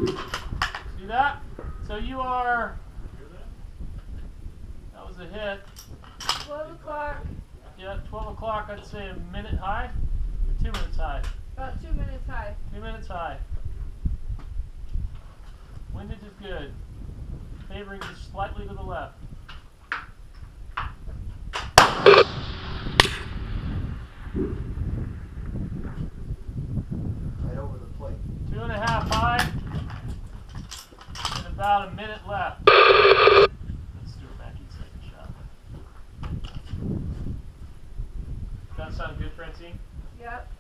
See that? So you are, that was a hit. 12 o'clock. Yeah, 12 o'clock, I'd say a minute high, or 2 minutes high. About 2 minutes high. 2 minutes high. Windage is good. Favoring just slightly to the left. Right over the plate. 2.5 high. And about a minute left. That's Stuart Mackay's second shot. That sound good, Francine? Yep.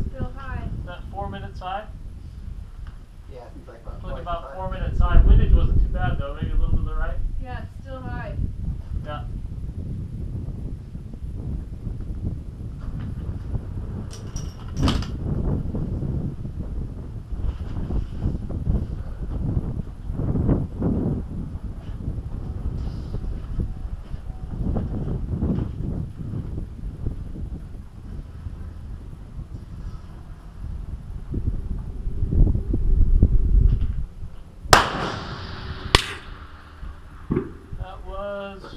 Still high. Is that 4 minutes high? Yeah, it's like about, Like about 4 minutes. minutes high. Windage wasn't too bad though, maybe a little to the right. Yeah, it's still high. Yeah. That was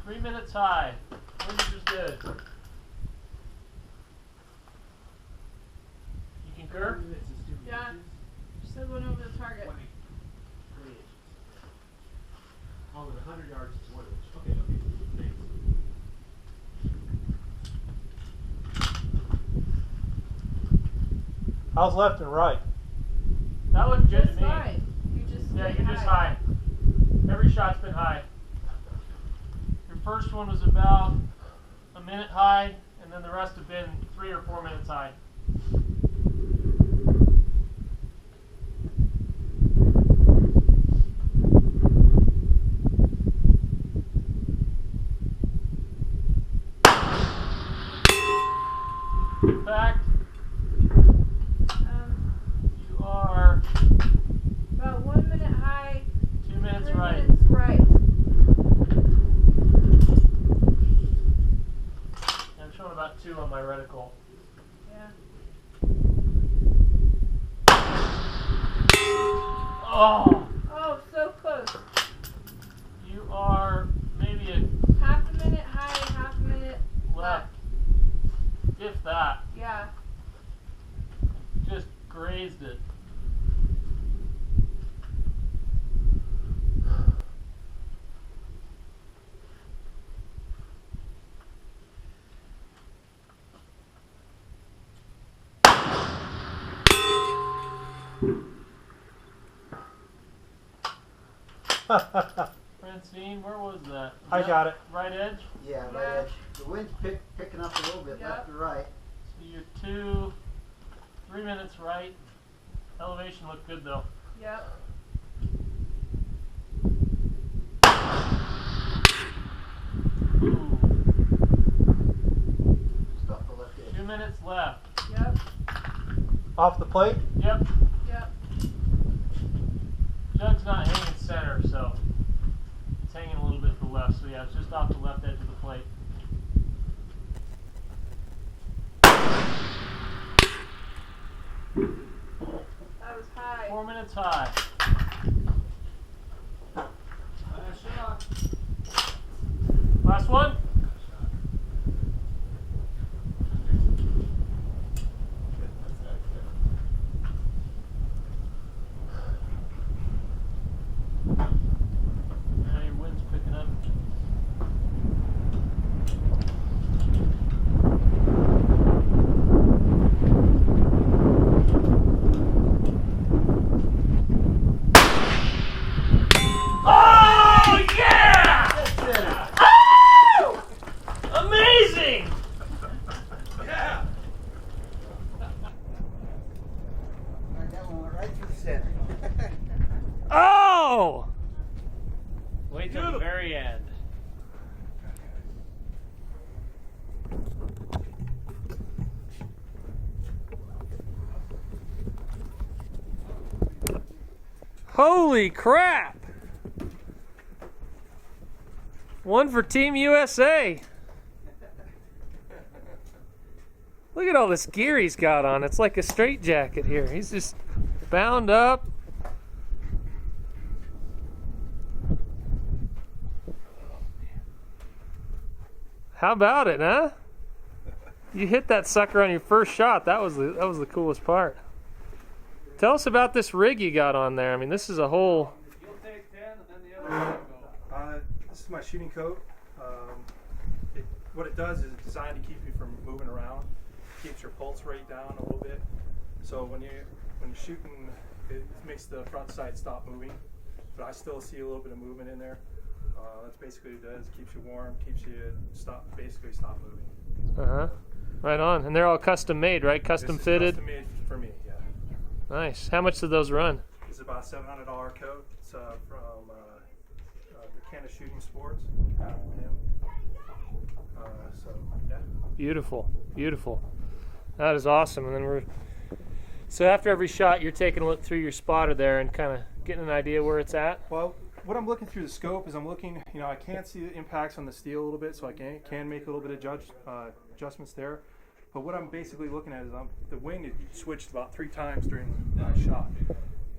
3 minutes high. Windage is good. You concur? Yeah. Still going over the target. 20 inches. Oh, 100 yards is 1 inch. Okay, thanks. How's left and right? That looked good Just to me. high. You just Yeah, stay you're just high. Every shot's been high. Your first one was about a minute high, and then the rest have been 3 or 4 minutes high. In fact, you are About 1 minute high. 2 minutes 3 right. minutes right. I'm showing about 2 on my reticle. Yeah. Oh! Oh, so close. You are maybe a Half a minute high, half a minute left. If that. Yeah. Just grazed it. Francine, where was that? I got it. Right edge? Yeah, right Yeah. edge. The wind's picking up a little bit Yep. left to right. So you're 3 minutes right. Elevation looked good though. Yep. Ooh. Just off the left edge. 2 minutes left. Yep. Off the plate? Yep. Yep. Jug's not hanging center, so it's hanging a little bit to the left. So yeah, it's just off the left edge of the plate. That was high. 4 minutes high. Last shot. Last one? Yeah, your wind's picking up. Oh yeah! Oh! Amazing! Yeah! That one went right through the center. Oh! Wait till the very end. Holy crap! One for Team USA. Look at all this gear he's got on. It's like a straitjacket here. He's just bound up. How about it, huh? You hit that sucker on your first shot. That was the coolest part. Tell us about this rig you got on there. I mean, this is a whole... You'll take 10 and then the other one go. This is my shooting coat. What it does is it's designed to keep you from moving around. Keeps your pulse rate down a little bit. So when you're shooting, it makes the front sight stop moving. But I still see a little bit of movement in there. That's basically what it does. Keeps you warm, keeps you basically stop moving. Uh-huh. Right on. And they're all custom made, right? Custom fitted? Custom made for me, yeah. Nice. How much do those run? It's about a $700 coat. It's from McKenna Shooting Sports. So, yeah. Beautiful. Beautiful. That is awesome. And then so after every shot, you're taking a look through your spotter there and kind of getting an idea where it's at? Well, what I'm looking through the scope is I'm looking, I can't see the impacts on the steel a little bit, so I can make a little bit of adjustments there. But what I'm basically looking at is the wing is switched about 3 times during my shot. It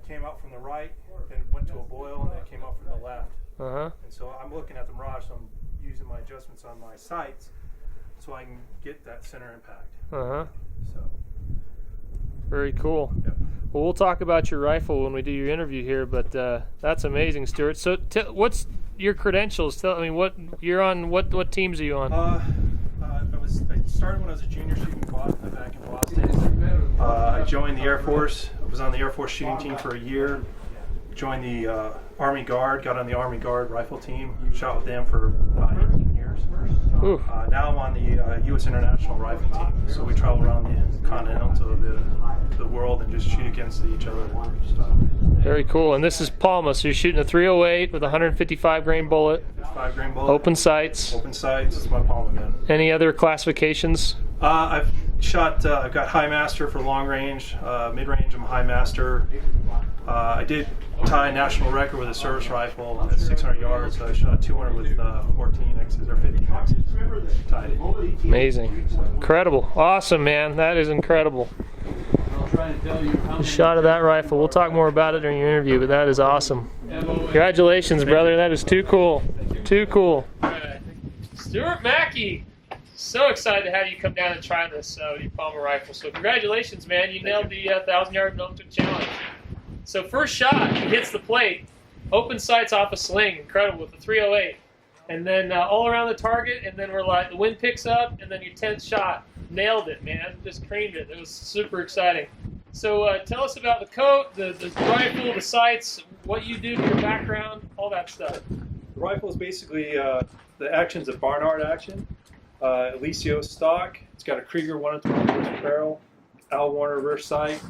came out from the right, then went to a boil, and then it came out from the left. Uh-huh. And so I'm looking at the mirage, so I'm using my adjustments on my sights so I can get that center impact. Uh-huh. So. Very cool. Yep. Well, we'll talk about your rifle when we do your interview here, but that's amazing, Stuart. So what's your credentials? What you're on, what teams are you on? I started when I was a junior shooting back in Boston. I joined the Air Force. I was on the Air Force shooting team for a year. Joined the Army Guard, got on the Army Guard rifle team, shot with them for about 18 years. Now I'm on the U.S. International Rifle Team, so we travel around the continental of the world and just shoot against each other and stuff. Very cool. And this is Palma, so you're shooting a 308 with a 155 grain bullet. 5 grain bullet. Open sights. Open sights. It's my Palma gun. Any other classifications? I've shot. I've got high master for long range. Mid range, I'm a high master. I did tie a national record with a service rifle at 600 yards. So I shot 200 with 14 X's or 15 X's. Tied it. Amazing. Incredible. Awesome, man. That is incredible. The shot of that rifle. We'll talk more about it during your interview, but that is awesome. Congratulations, brother. That is too cool. Too cool. Stuart Mackay. So excited to have you come down and try this with your Palma rifle. So congratulations, man. You nailed the 1,000-yard milk jug challenge. So first shot, he hits the plate. Open sights off a Sling. Incredible with the 308. And then all around the target, and then we're like, the wind picks up, and then your 10th shot. Nailed it, man. Just creamed it. It was super exciting. So tell us about the coat, the rifle, the sights, what you do, your background, all that stuff. The rifle is basically the action's a Barnard Action. Eliseo stock. It's got a Krieger 1-20 barrel, Al Warner rear sight,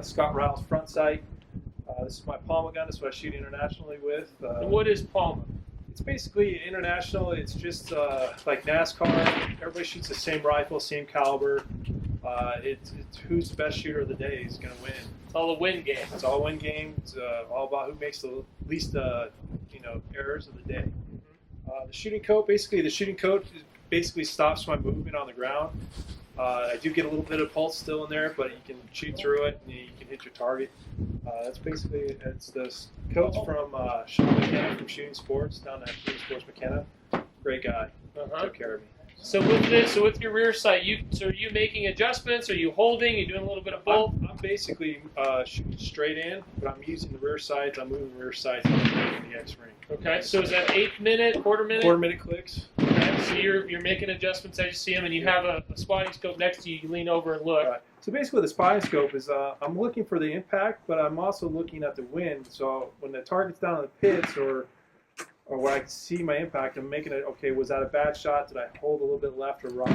Scott Rouse front sight. This is my Palma gun. This is what I shoot internationally with. And what is Palma? It's basically international. It's just like NASCAR. Everybody shoots the same rifle, same caliber. It's who's the best shooter of the day is going to win. It's all a win game. It's all a win game. It's all about who makes the least errors of the day. The shooting coat, basically stops my movement on the ground. I do get a little bit of pulse still in there, but you can shoot through it and you can hit your target. That's basically, it's the coach from Sean McKenna from Shooting Sports down at Shooting Sports McKenna. Great guy. Took care of me. So with this, with your rear sight, are you making adjustments? Are you holding? Are you doing a little bit of both? I'm basically shooting straight in, but I'm using the rear sights. I'm moving the rear sights in the X-ring. Okay, so is that 1/8 minute, quarter minute? Quarter minute clicks. Okay, so you're making adjustments as you see them, and you have a spotting scope next to you. You lean over and look. Right. So basically, the spotting scope is I'm looking for the impact, but I'm also looking at the wind. So when the target's down in the pits or where I can see my impact, I'm making it, okay, was that a bad shot? Did I hold a little bit left or right?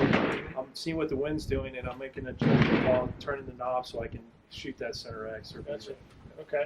I'm seeing what the wind's doing, and I'm making a judgment call, turning the knob so I can shoot that center X. Or Gotcha. Okay.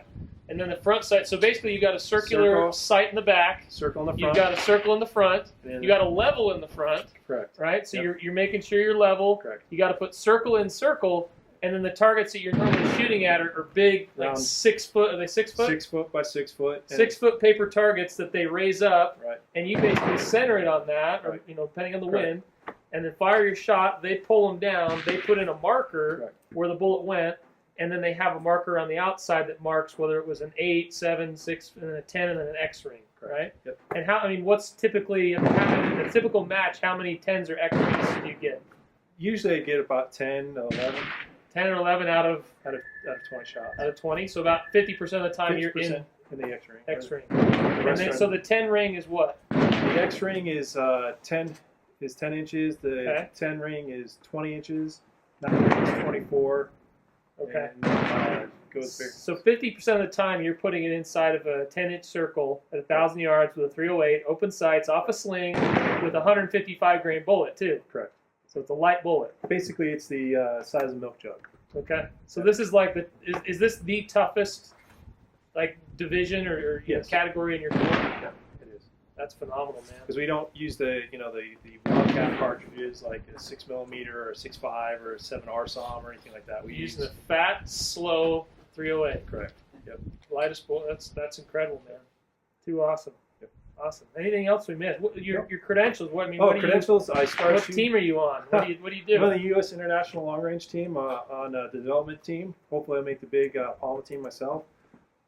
And then the front sight. So basically, you got a circular Circle. sight in the back. Circle in the You've front. got a circle in the front. Then- You got a level in the front, Correct. right? So Yep. you're making sure you're level. Correct. You got to put circle in circle, and then the targets that you're normally shooting at are big, like Round. 6 foot. Are they 6 foot? 6 foot by 6 foot. and- 6 foot paper targets that they raise up, Right. and you basically center it on that, or Right. depending on the Correct. wind, and then fire your shot. They pull them down. They put in a marker Correct. where the bullet went, and then they have a marker on the outside that marks whether it was an 8, 7, 6, and then a 10, and then an X ring, right? Yep. And what's typically a typical match? How many 10s or X rings do you get? Usually I get about 10 to 11 10 or 11 out of out of 20 shots. 20. So about 50% of the time you're 50% in in the X ring. X ring. The And rest then, are- so the 10 ring is what? the X ring is 10 inches. The Okay. 10 ring is 20 inches. 9 ring is 24. Okay. And, goes big. So 50% of the time you're putting it inside of a 10-inch circle at 1,000 yards with a 308, open sights, off a sling, with a 155 grain bullet too. Correct. So it's a light bullet. Basically, it's the size of a milk jug. Okay. So this is like is this the toughest like division or Yes. category in your sport? Yeah, it is. That's phenomenal, man. Because we don't use the wildcat cartridges like a 6mm or a 6.5 or a 7 RSOM or anything like that. We're We using use a fat, slow 308. correct. Yep. Lightest bullet. That's incredible, man. Too awesome. Yep. Awesome. Anything else we missed? Your credentials? What Oh, credentials! I started. What team are you on? What do you do? I'm on the U.S. International Long Range team on the development team. Hopefully, I'll make the big Palma team myself.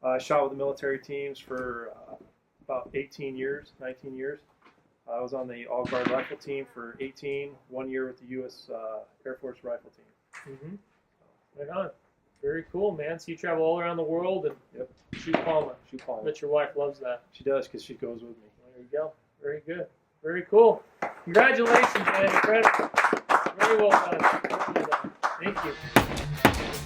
I shot with the military teams for about 18 years, 19 years. I was on the All Guard Rifle team for 18, 1 year with the U.S. Air Force Rifle team. Mm-hmm. Right on. Very cool, man. So you travel all around the world and Yep. shoot Palma. Shoot Palma. I bet your wife loves that. She does because she goes with me. There you go. Very good. Very cool. Congratulations, man. Incredible. Very well done. Very well done. Thank you.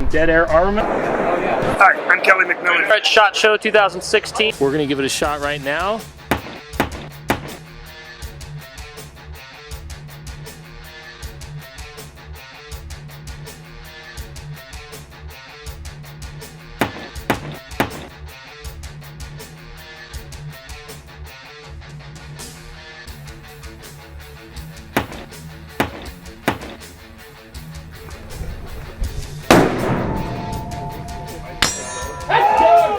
Dead Air Armament. Hi, I'm Kelly McMillan. All right, SHOT Show 2016. We're going to give it a shot right now.